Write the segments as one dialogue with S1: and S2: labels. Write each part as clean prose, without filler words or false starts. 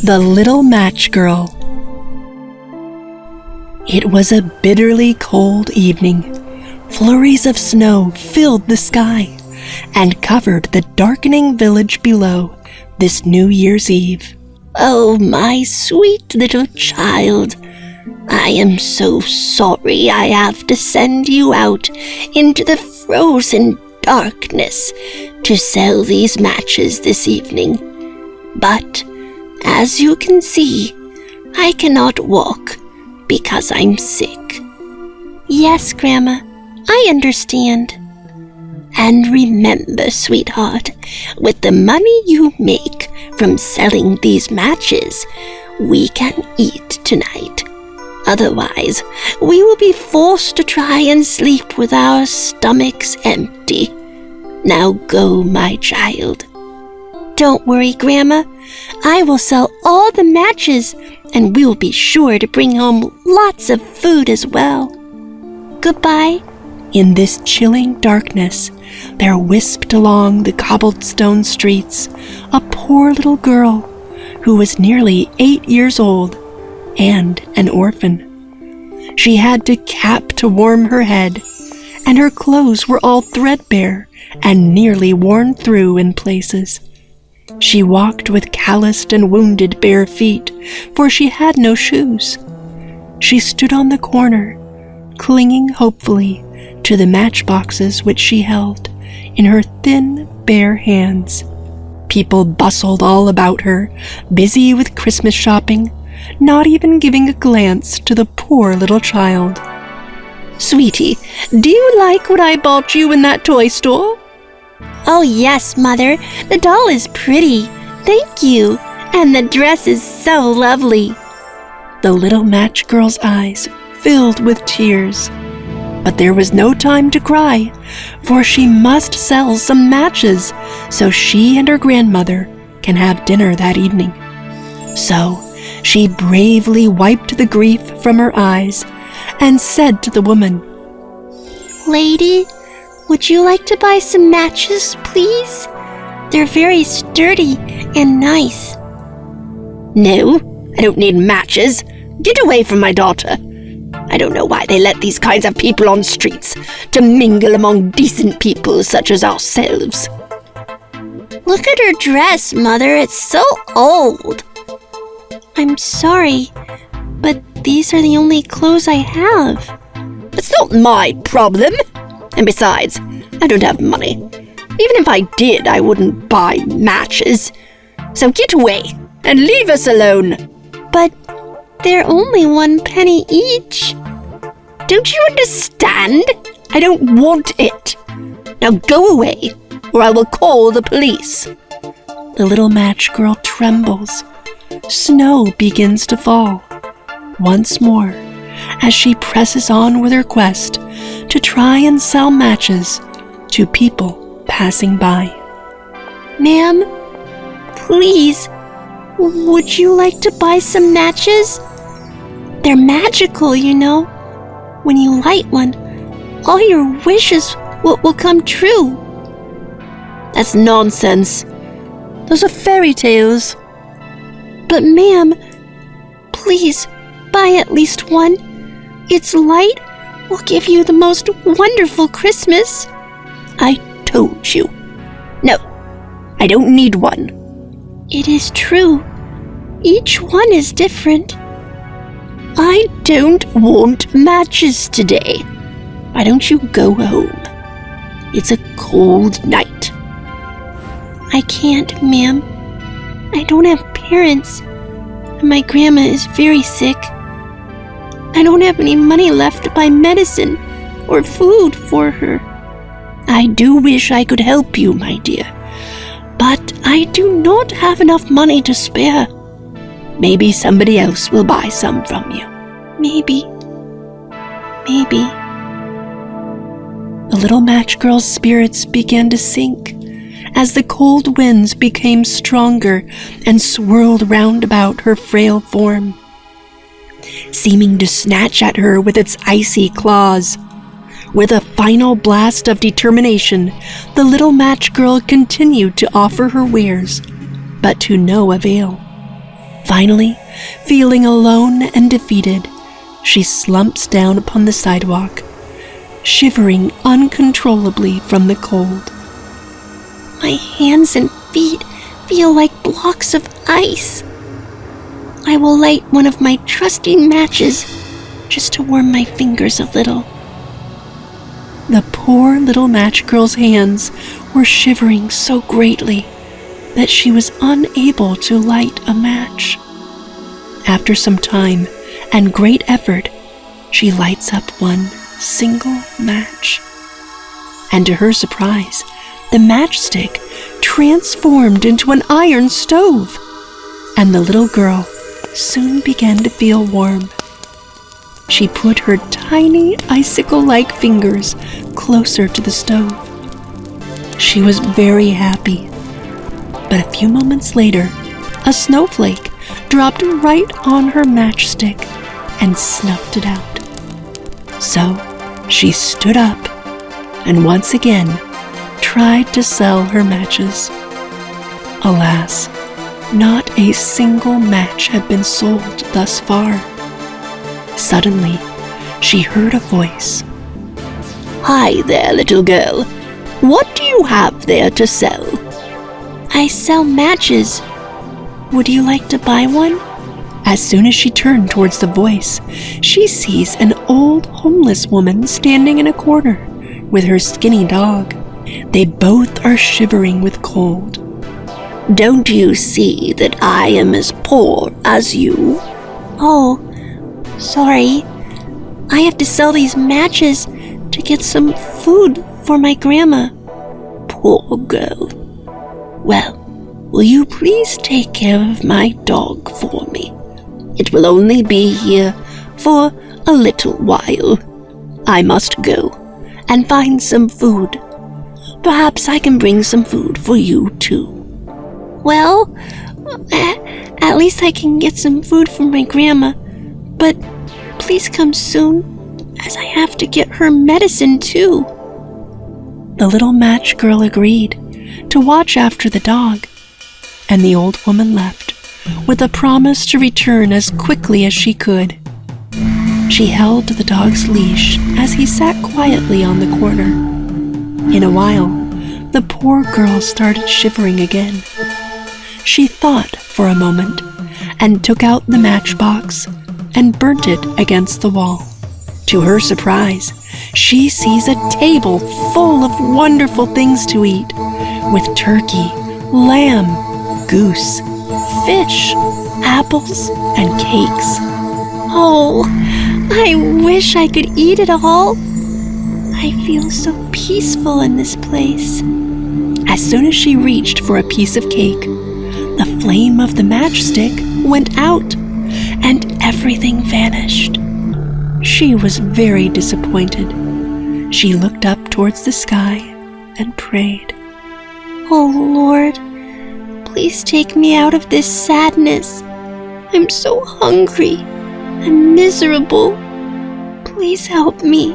S1: The Little Match Girl. It was a bitterly cold evening. Flurries of snow filled the sky and covered the darkening village below this New Year's Eve.
S2: Oh, my sweet little child, I am so sorry I have to send you out into the frozen darkness to sell these matches this evening. But, as you can see, I cannot walk because I'm sick.
S3: Yes, Grandma, I understand.
S2: And remember, sweetheart, with the money you make from selling these matches, we can eat tonight. Otherwise, we will be forced to try and sleep with our stomachs empty. Now go, my child.
S3: Don't worry, Grandma. I will sell all the matches, and we'll be sure to bring home lots of food as well. Goodbye.
S1: In this chilling darkness, there wisped along the cobblestone streets a poor little girl who was nearly 8 years old and an orphan. She had a cap to warm her head, and her clothes were all threadbare and nearly worn through in places. She walked with calloused and wounded bare feet, for she had no shoes. She stood on the corner, clinging hopefully to the matchboxes which she held in her thin, bare hands. People bustled all about her, busy with Christmas shopping, not even giving a glance to the poor little child.
S2: Sweetie, do you like what I bought you in that toy store?
S3: Oh, yes, Mother. The doll is pretty. Thank you. And the dress is so lovely.
S1: The little match girl's eyes filled with tears. But there was no time to cry, for she must sell some matches so she and her grandmother can have dinner that evening. So she bravely wiped the grief from her eyes and said to the woman,
S3: Lady, would you like to buy some matches, please? They're very sturdy and nice.
S2: No, I don't need matches. Get away from my daughter. I don't know why they let these kinds of people on streets to mingle among decent people such as ourselves.
S3: Look at her dress, Mother. It's so old. I'm sorry, but these are the only clothes I have.
S2: It's not my problem. And besides, I don't have money. Even if I did, I wouldn't buy matches. So get away and leave us alone.
S3: But they're only 1 penny each.
S2: Don't you understand? I don't want it. Now go away, or I will call the police.
S1: The little match girl trembles. Snow begins to fall once more as she presses on with her quest to try and sell matches to people passing by.
S3: Ma'am, please, would you like to buy some matches? They're magical, you know. When you light one, all your wishes will come true.
S2: That's nonsense. Those are fairy tales.
S3: But ma'am, please buy at least one. Its light will give you the most wonderful Christmas.
S2: I told you. No, I don't need one.
S3: It is true. Each one is different.
S2: I don't want matches today. Why don't you go home? It's a cold night.
S3: I can't, ma'am. I don't have parents, and my grandma is very sick. I don't have any money left to buy medicine or food for her.
S2: I do wish I could help you, my dear, but I do not have enough money to spare. Maybe somebody else will buy some from you.
S3: Maybe.
S1: The little match girl's spirits began to sink as the cold winds became stronger and swirled round about her frail form, seeming to snatch at her with its icy claws. With a final blast of determination, the little match girl continued to offer her wares, but to no avail. Finally, feeling alone and defeated, she slumps down upon the sidewalk, shivering uncontrollably from the cold.
S3: My hands and feet feel like blocks of ice. I will light one of my trusty matches just to warm my fingers a little.
S1: The poor little match girl's hands were shivering so greatly that she was unable to light a match. After some time and great effort, she lights up one single match. And to her surprise, the matchstick transformed into an iron stove, and the little girl soon began to feel warm. She put her tiny icicle-like fingers closer to the stove. She was very happy. But a few moments later, a snowflake dropped right on her matchstick and snuffed it out. So she stood up and once again tried to sell her matches. Alas, not a single match had been sold thus far. Suddenly, she heard a voice.
S2: "Hi there, little girl. What do you have there to sell?"
S3: I sell matches. Would you like to buy one?
S1: As soon as she turned towards the voice, she sees an old homeless woman standing in a corner with her skinny dog. They both are shivering with cold.
S2: "Don't you see that I am as poor as you?"
S3: Oh, sorry. I have to sell these matches to get some food for my grandma.
S2: Poor girl. Well, will you please take care of my dog for me? It will only be here for a little while. I must go and find some food. Perhaps I can bring some food for you too.
S3: Well, at least I can get some food from my grandma. But please come soon, as I have to get her medicine too.
S1: The little match girl agreed to watch after the dog, and the old woman left with a promise to return as quickly as she could. She held the dog's leash as he sat quietly on the corner. In a while, the poor girl started shivering again. She thought for a moment and took out the matchbox and burnt it against the wall. To her surprise, she sees a table full of wonderful things to eat, with turkey, lamb, goose, fish, apples, and cakes.
S3: Oh, I wish I could eat it all. I feel so peaceful in this place.
S1: As soon as she reached for a piece of cake, the flame of the matchstick went out, and everything vanished. She was very disappointed. She looked up towards the sky and prayed.
S3: Oh Lord, please take me out of this sadness. I'm so hungry. I'm miserable. Please help me.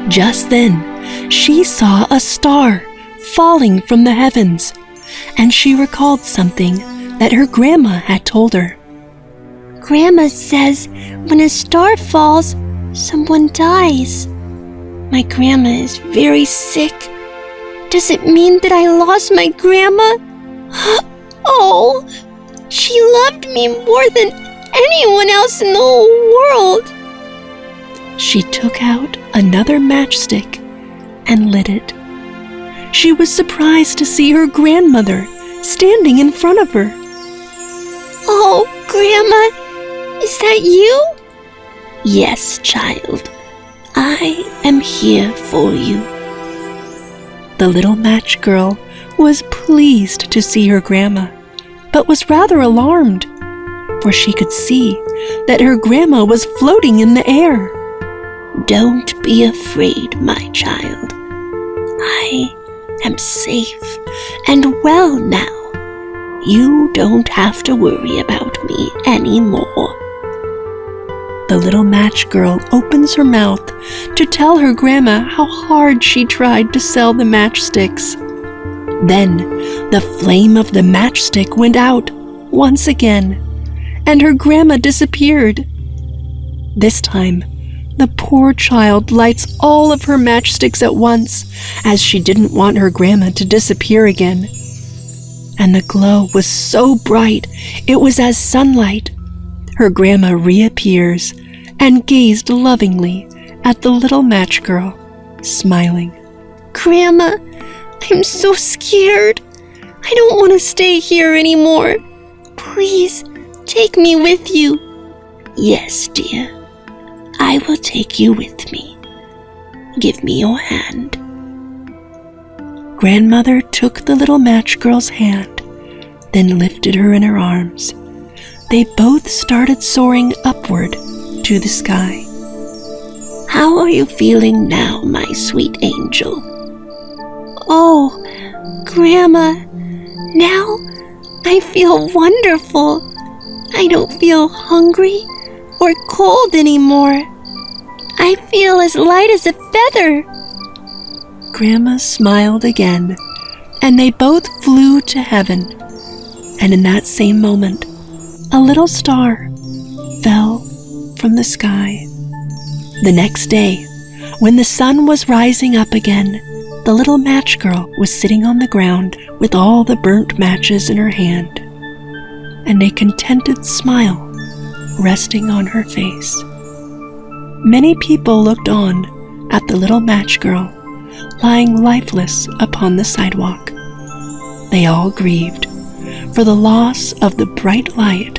S1: Just then, she saw a star falling from the heavens, and she recalled something that her grandma had told her.
S3: Grandma says when a star falls, someone dies. My grandma is very sick. Does it mean that I lost my grandma? Oh, she loved me more than anyone else in the whole world.
S1: She took out another matchstick and lit it. She was surprised to see her grandmother standing in front of her.
S3: Oh, Grandma, is that you?
S2: Yes, child. I am here for you.
S1: The little match girl was pleased to see her grandma, but was rather alarmed, for she could see that her grandma was floating in the air.
S2: Don't be afraid, my child. I am safe and well now. You don't have to worry about me anymore.
S1: The little match girl opens her mouth to tell her grandma how hard she tried to sell the matchsticks. Then the flame of the matchstick went out, once again, and her grandma disappeared. This time, the poor child lights all of her matchsticks at once, as she didn't want her grandma to disappear again. And the glow was so bright, it was as sunlight. Her grandma reappears and gazed lovingly at the little match girl, smiling.
S3: Grandma, I'm so scared. I don't want to stay here anymore. Please, take me with you.
S2: Yes, dear. I will take you with me. Give me your hand.
S1: Grandmother took the little match girl's hand, then lifted her in her arms. They both started soaring upward to the sky.
S2: How are you feeling now, my sweet angel?
S3: Oh, Grandma, now I feel wonderful. I don't feel hungry or cold anymore. I feel as light as a feather.
S1: Grandma smiled again, and they both flew to heaven. And in that same moment, a little star fell from the sky. The next day, when the sun was rising up again, the little match girl was sitting on the ground with all the burnt matches in her hand, and a contented smile resting on her face. Many people looked on at the little match girl lying lifeless upon the sidewalk. They all grieved for the loss of the bright light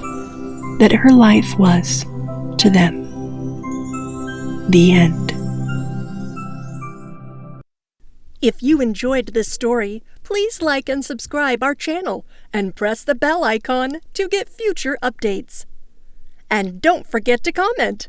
S1: that her life was to them. The end.
S4: If you enjoyed this story, please like and subscribe our channel and press the bell icon to get future updates. And don't forget to comment.